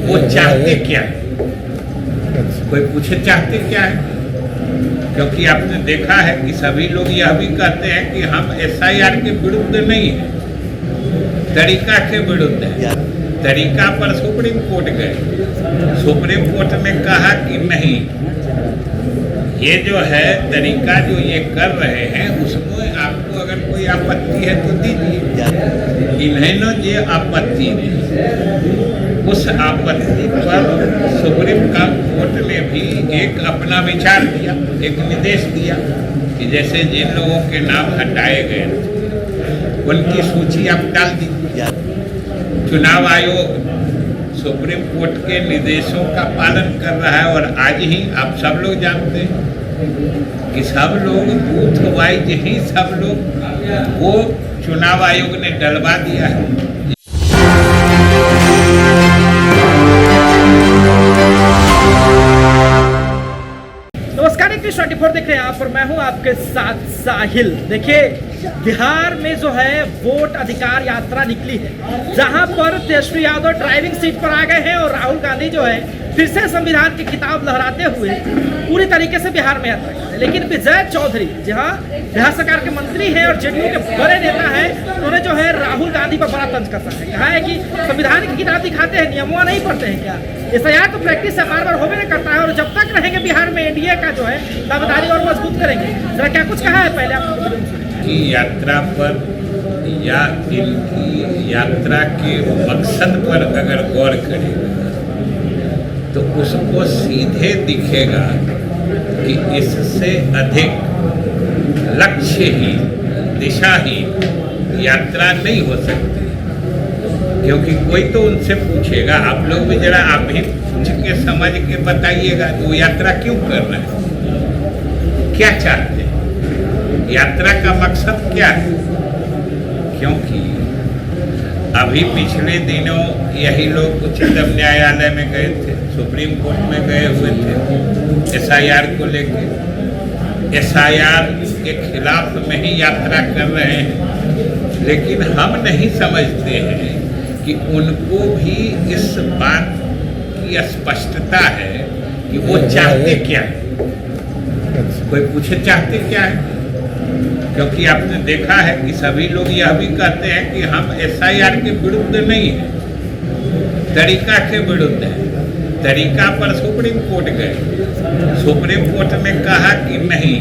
वो चाहते क्या है? कोई पूछे चाहते क्या है? क्योंकि आपने देखा है कि सभी लोग यह भी कहते हैं कि हम एसआईआर के विरुद्ध नहीं है, तरीका के विरुद्ध है। तरीका पर सुप्रीम कोर्ट गए, सुप्रीम कोर्ट ने कहा कि नहीं, ये जो है तरीका जो ये कर रहे हैं उसमें आपको अगर कोई आपत्ति है तो दीजिए। इन्होंने जो आपत्ति दी, उस आपत्ति पर सुप्रीम कोर्ट ने भी एक अपना विचार दिया, एक निर्देश दिया कि जैसे जिन लोगों के नाम हटाए गए उनकी सूची आप डाल दीजिए। चुनाव आयोग सुप्रीम कोर्ट के निर्देशों का पालन कर रहा है और आज ही आप सब लोग जानते हैं कि सब लोग बूथ वाइज ही सब लोग वो चुनाव आयोग ने डलवा दिया है। नमस्कार, 24 देख रहे हैं आप और मैं हूं आपके साथ साहिल। देखिए, बिहार में जो है वोट अधिकार यात्रा निकली है, जहां पर तेजस्वी यादव ड्राइविंग सीट पर आ गए हैं और राहुल गांधी जो है फिर से संविधान के खिताब लहराते हुए पूरी तरीके से बिहार में यात्रा कर रहे हैं। लेकिन विजय चौधरी जहां बिहार सरकार के मंत्री हैं और जेडीयू के बड़े नेता हैं, उन्होंने जो है राहुल गांधी पर बड़ा तंज कसा है। कहा है कि संविधान की किताब दिखाते हैं, नियमों नहीं पढ़ते हैं क्या? एसआईआर तो प्रैक्टिस से बार बार होबे नहीं करता है और जब तक रहेंगे बिहार में एनडीए का जो है दावेदारी और मजबूत करेंगे। जरा क्या कुछ कहा है पहले आप की यात्रा पर या इनकी यात्रा के मकसद पर अगर गौर करेगा तो उसको सीधे दिखेगा कि इससे अधिक लक्ष्यहीन, दिशाहीन यात्रा नहीं हो सकती। क्योंकि कोई तो उनसे पूछेगा, आप लोग भी जरा आप भी पूछ के समझ के बताइएगा तो यात्रा क्यों कर रहे हैं, क्या चाहते हैं, यात्रा का मकसद क्या है? क्योंकि अभी पिछले दिनों यही लोग उच्चतम न्यायालय में गए थे, सुप्रीम कोर्ट में गए हुए थे एसआईआर को लेकर, एसआईआर के खिलाफ में ही यात्रा कर रहे हैं। लेकिन हम नहीं समझते हैं कि उनको भी इस बात की स्पष्टता है कि वो चाहते क्या है। कोई पूछे चाहते क्या है? क्योंकि आपने देखा है कि सभी लोग यह भी कहते हैं कि हम एसआईआर के विरुद्ध नहीं है, तरीका के विरुद्ध है। तरीका पर सुप्रीम कोर्ट गए, सुप्रीम कोर्ट ने कहा कि नहीं,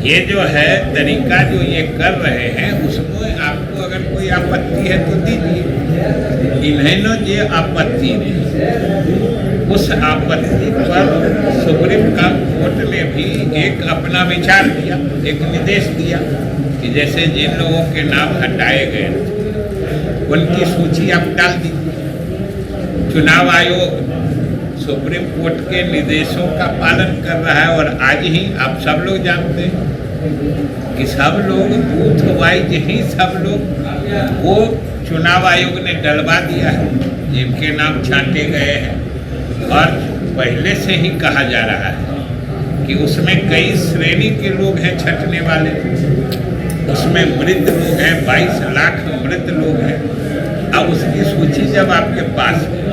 ये जो है तरीका जो ये कर रहे हैं उसमें आपको अगर कोई आपत्ति है तो दीजिए। इन्होंने जो आपत्ति दी, उस आपत्ति पर सुप्रीम कोर्ट ने भी एक अपना विचार दिया, एक निर्देश दिया कि जैसे जिन लोगों के नाम हटाए गए उनकी सूची आप डाल दीजिए। चुनाव आयोग सुप्रीम कोर्ट के निर्देशों का पालन कर रहा है और आज ही आप सब लोग जानते हैं कि सब लोग बूथ वाइज ही सब लोग वो चुनाव आयोग ने डलवा दिया है जिनके नाम छांटे गए हैं। और पहले से ही कहा जा रहा है कि उसमें कई श्रेणी के लोग हैं छंटने वाले, उसमें मृत लोग हैं, 22 लाख मृत लोग हैं। अब उसकी सूची जब आपके पास है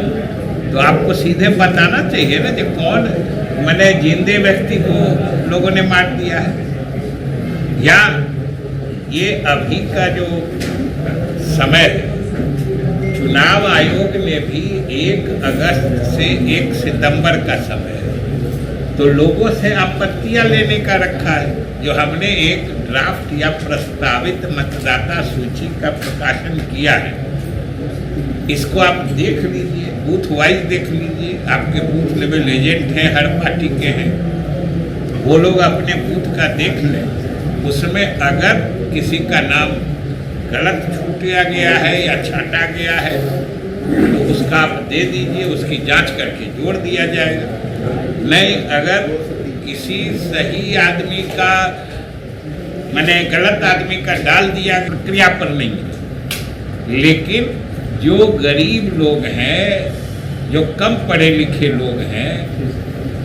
तो आपको सीधे बताना चाहिए ना कि कौन मैंने जिंदे व्यक्ति को लोगों ने मार दिया है, या ये अभी का जो समय है, चुनाव आयोग ने भी 1 अगस्त से 1 सितंबर का समय है तो लोगों से आपत्तियां लेने का रखा है। जो हमने एक ड्राफ्ट या प्रस्तावित मतदाता सूची का प्रकाशन किया है, इसको आप देख लीजिए, बूथ वाइज देख लीजिए। आपके बूथ लेवल एजेंट हैं, हर पार्टी के हैं, वो लोग अपने बूथ का देख लें। उसमें अगर किसी का नाम गलत छूटा गया है या छांटा गया है तो उसका आप दे दीजिए, उसकी जांच करके जोड़ दिया जाएगा। नहीं, अगर किसी सही आदमी का मैंने गलत आदमी का डाल दिया, प्रक्रिया पर नहीं है। लेकिन जो गरीब लोग हैं, जो कम पढ़े लिखे लोग हैं,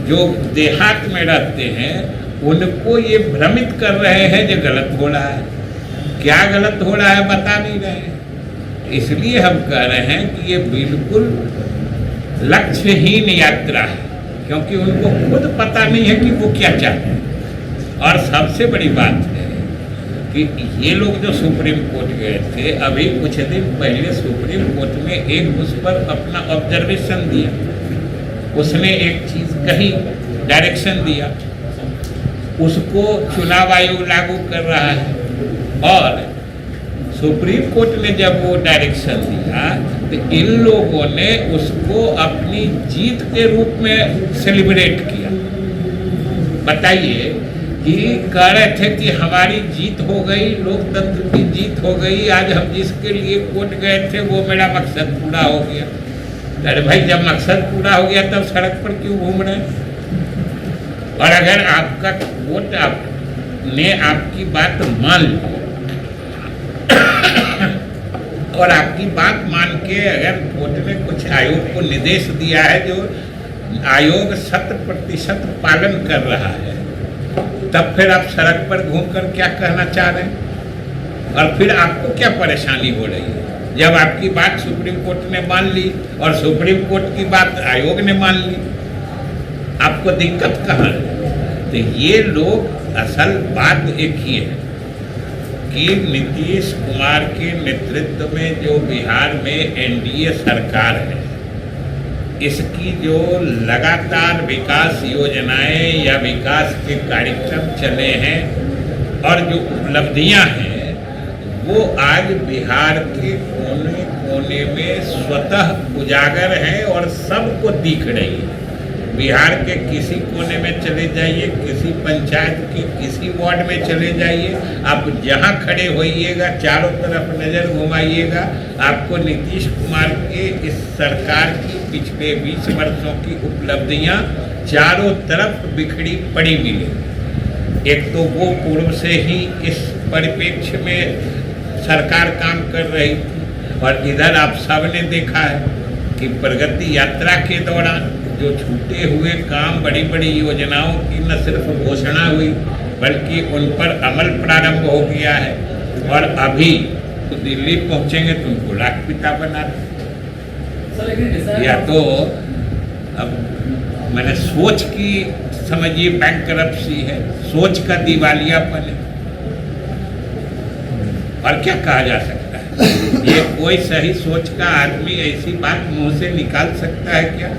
जो देहात में रहते हैं, उनको ये भ्रमित कर रहे हैं जो गलत हो रहा है। क्या गलत हो रहा है बता नहीं रहे हैं। इसलिए हम कह रहे हैं कि ये बिल्कुल लक्ष्यहीन यात्रा है, क्योंकि उनको खुद पता नहीं है कि वो क्या चाहते हैं। और सबसे बड़ी बात है कि ये लोग जो सुप्रीम कोर्ट गए थे, अभी कुछ दिन पहले सुप्रीम कोर्ट में एक उस पर अपना ऑब्जर्वेशन दिया, उसने एक चीज़ कही, डायरेक्शन दिया, उसको चुनाव आयोग लागू कर रहा है। और सुप्रीम कोर्ट ने जब वो डायरेक्शन दिया तो इन लोगों ने उसको अपनी जीत के रूप में सेलिब्रेट किया। बताइए कि कह रहे थे कि हमारी जीत हो गई, लोकतंत्र की जीत हो गई, आज हम जिसके लिए कोर्ट गए थे वो मेरा मकसद पूरा हो गया। अरे भाई, जब मकसद पूरा हो गया तब सड़क पर क्यों घूम रहे हैं? और अगर आपका कोर्ट आपने आपकी बात मान ली और आपकी बात मान के अगर कोर्ट ने कुछ आयोग को निर्देश दिया है जो आयोग 100% पालन कर रहा है, तब फिर आप सड़क पर घूमकर क्या कहना चाह रहे हैं? और फिर आपको क्या परेशानी हो रही है जब आपकी बात सुप्रीम कोर्ट ने मान ली और सुप्रीम कोर्ट की बात आयोग ने मान ली? आपको दिक्कत कहाँ है? तो ये लोग, असल बात एक ही है कि नीतीश कुमार के नेतृत्व में जो बिहार में एनडीए सरकार है, इसकी जो लगातार विकास योजनाएं या विकास के कार्यक्रम चले हैं और जो उपलब्धियां हैं, वो आज बिहार के कोने कोने में स्वतः उजागर हैं और सबको दिख रही है। बिहार के किसी कोने में चले जाइए, किसी पंचायत के किसी वार्ड में चले जाइए, आप जहां खड़े होइएगा चारों तरफ नज़र घुमाइएगा, आपको नीतीश कुमार के इस सरकार की पिछले 20 वर्षों की उपलब्धियां चारों तरफ बिखरी पड़ी मिली। एक तो वो पूर्व से ही इस परिप्रेक्ष्य में सरकार काम कर रही थी, और इधर आप सबने देखा है कि प्रगति यात्रा के दौरान जो छूटे हुए काम, बड़ी बड़ी योजनाओं की न सिर्फ घोषणा हुई बल्कि उन पर अमल प्रारंभ हो गया है। और अभी तो दिल्ली पहुंचेंगे तो उनको राष्ट्रपिता बना या तो अब मैंने सोच की समझिए बैंकरप्सी है, सोच का दिवालियापन है, और क्या कहा जा सकता है? ये कोई सही सोच का आदमी ऐसी बात मुंह से निकाल सकता है क्या?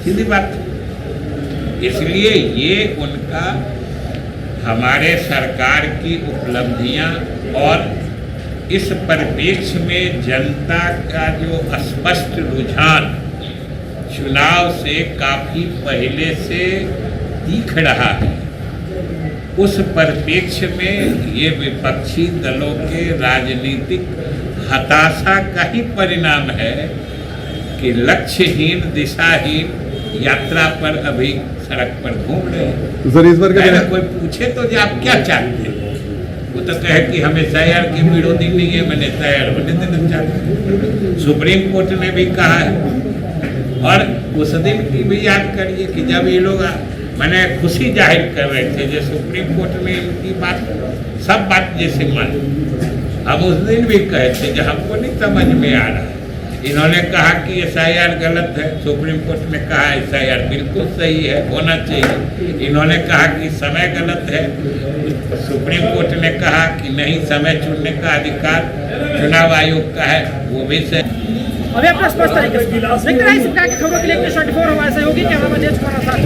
सीधी बात। इसलिए ये उनका, हमारे सरकार की उपलब्धियां और इस परिप्रेक्ष्य में जनता का जो स्पष्ट रुझान चुनाव से काफ़ी पहले से दिख रहा है, उस परिप्रेक्ष्य में ये विपक्षी दलों के राजनीतिक हताशा का ही परिणाम है कि लक्ष्यहीन, दिशाहीन यात्रा पर अभी सड़क पर घूम रहे हैं। सर, इस बार का कोई पूछे तो जो आप क्या चाहते हैं, वो तो कहे कि हम SIR के विरोधी नहीं है, मैंने SIR होने देना चाहते। सुप्रीम कोर्ट ने भी कहा है, और उस दिन की भी याद करिए कि जब ये लोग मैंने खुशी जाहिर कर रहे थे जो सुप्रीम कोर्ट ने इनकी बात, सब बात जैसे मान, हम उस दिन भी कहे थे जो हमको नहीं समझ में आ रहा है। इन्होंने कहा कि SIR गलत है, सुप्रीम कोर्ट ने कहा SIR बिल्कुल सही है, होना चाहिए। इन्होंने कहा कि समय गलत है, सुप्रीम कोर्ट ने कहा कि नहीं, समय चुनने का अधिकार चुनाव आयोग का है, वो भी सही। अभी अपना स्पष्ट तरीके से देखते रहिए इस प्रकार की खबरों के लिए 24 हमारे सहयोगी कैमरामैन जेम्स कुमार साथ।